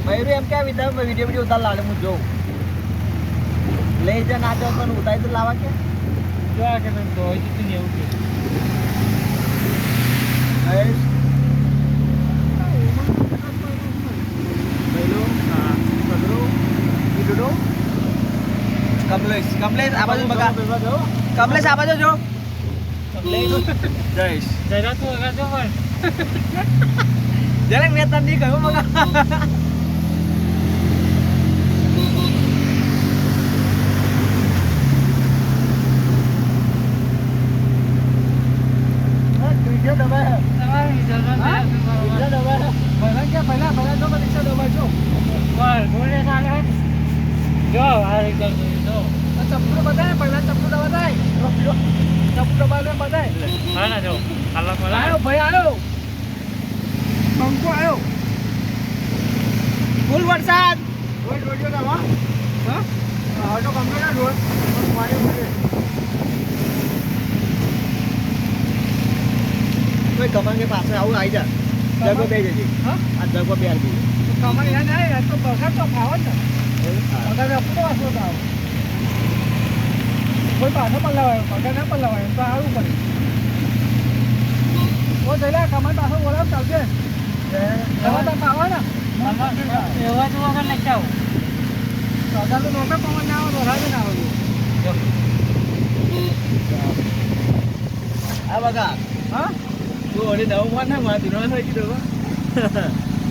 ભાઈ એમ કે વિડીયો ઉતાર લાવે હું જોઉં લઈ જા ના જાવ તો ઉતારી તો લાવા કે જો આ કે મેં તો હોય તો નહીં એવું કે કમલેશ આ બાજુ બગા કમલેશ આ બાજુ જો જયેશ જરા તું આગળ જો પણ જરાક મેં તને કહ્યું મગા ચપ્પુ બતાય પહેલા ચપ્પુ બતાય ચપ્પુ બતાય હા ના જો હાલા પર આવ્યો ભાઈ આવ્યો બંકો આવ્યો ફૂલ વરસાદ રોડ રોડ ના હા ઓટો કમ્પ્લીટ રોડ મારી મારી કોઈ કમાન કે પાસે આવું આવી જા જગો બે જજી હા આ જગો બે આવી કમાન યાર નહીં તો બગા તો ખાવ ને અગર આપતો વાસો તો આવ કોઈ પાછો પણ લવાય પગા ના પણ લવાય તો આવું પડે ઓ જઈલા કમાન પાછો બોલાવ ચાલશે દવા તો પાવા ને એવા તો વગર લઈ જાવ સદા તો નોકા પવન ના આવે વરાજ ના આવે આ બગા હા તું ઓલી નવ માં ના માતી નો થઈ ગયો